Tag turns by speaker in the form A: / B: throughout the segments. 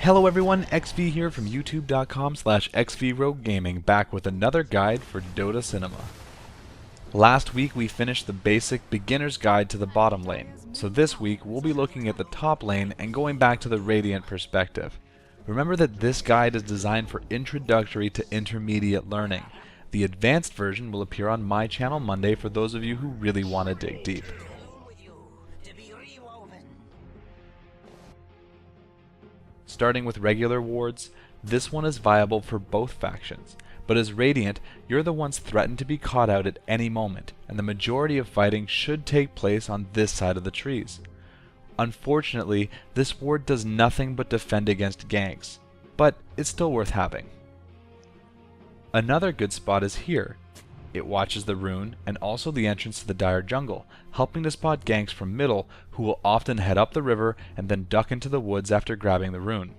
A: Hello everyone, XV here from youtube.com/xvroguegaming, back with another guide for Dota Cinema. Last week we finished the basic beginner's guide to the bottom lane, so this week we'll be looking at the top lane and going back to the Radiant perspective. Remember that this guide is designed for introductory to intermediate learning. The advanced version will appear on my channel Monday for those of you who really want to dig deep. Starting with regular wards, this one is viable for both factions, but as Radiant, you're the ones threatened to be caught out at any moment, and the majority of fighting should take place on this side of the trees. Unfortunately, this ward does nothing but defend against ganks, but it's still worth having. Another good spot is here. It watches the rune and also the entrance to the dire jungle, helping to spot ganks from middle who will often head up the river and then duck into the woods after grabbing the rune.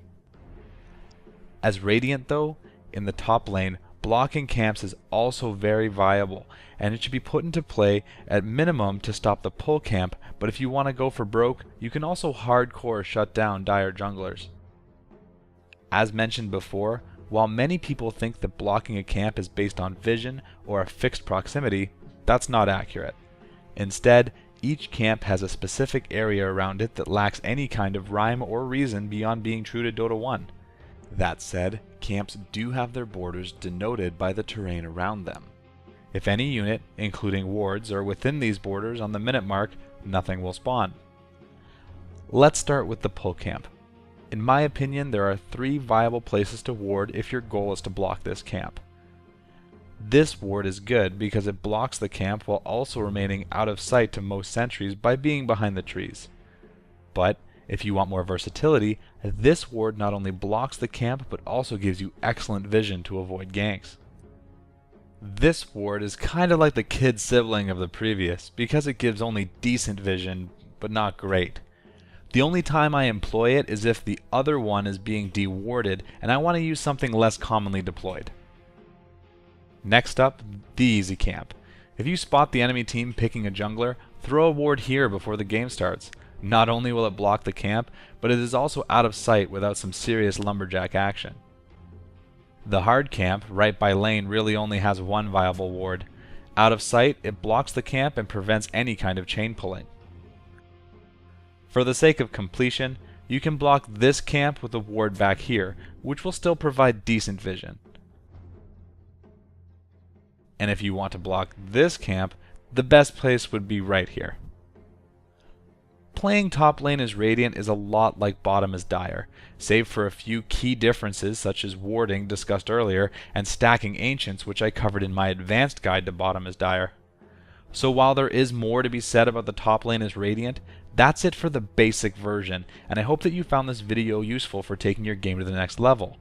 A: As Radiant though, in the top lane, blocking camps is also very viable, and it should be put into play at minimum to stop the pull camp, but if you want to go for broke, you can also hardcore shut down dire junglers. As mentioned before, while many people think that blocking a camp is based on vision or a fixed proximity, that's not accurate. Instead, each camp has a specific area around it that lacks any kind of rhyme or reason beyond being true to Dota 1. That said, camps do have their borders denoted by the terrain around them. If any unit, including wards, are within these borders on the minute mark, nothing will spawn. Let's start with the pull camp. In my opinion, there are 3 viable places to ward if your goal is to block this camp. This ward is good because it blocks the camp while also remaining out of sight to most sentries by being behind the trees. But if you want more versatility, this ward not only blocks the camp but also gives you excellent vision to avoid ganks. This ward is kinda like the kid sibling of the previous because it gives only decent vision but not great. The only time I employ it is if the other one is being dewarded and I want to use something less commonly deployed. Next up, the easy camp. If you spot the enemy team picking a jungler, throw a ward here before the game starts. Not only will it block the camp, but it is also out of sight without some serious lumberjack action. The hard camp, right by lane, really only has one viable ward. Out of sight, it blocks the camp and prevents any kind of chain pulling. For the sake of completion, you can block this camp with a ward back here, which will still provide decent vision. And if you want to block this camp, the best place would be right here. Playing top lane as Radiant is a lot like bottom as Dire, save for a few key differences such as warding discussed earlier and stacking ancients, which I covered in my advanced guide to bottom as Dire. So while there is more to be said about the top lane as Radiant, that's it for the basic version, and I hope that you found this video useful for taking your game to the next level.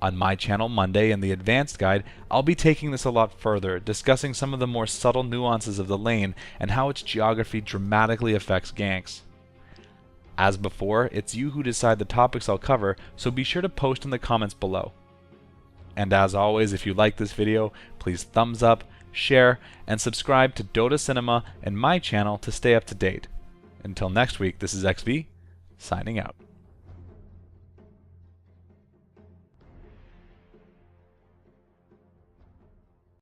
A: On my channel Monday in the advanced guide, I'll be taking this a lot further, discussing some of the more subtle nuances of the lane and how its geography dramatically affects ganks. As before, it's you who decide the topics I'll cover, so be sure to post in the comments below. And as always, if you like this video, please thumbs up, share, and subscribe to Dota Cinema and my channel to stay up to date. Until next week, this is XV, signing out.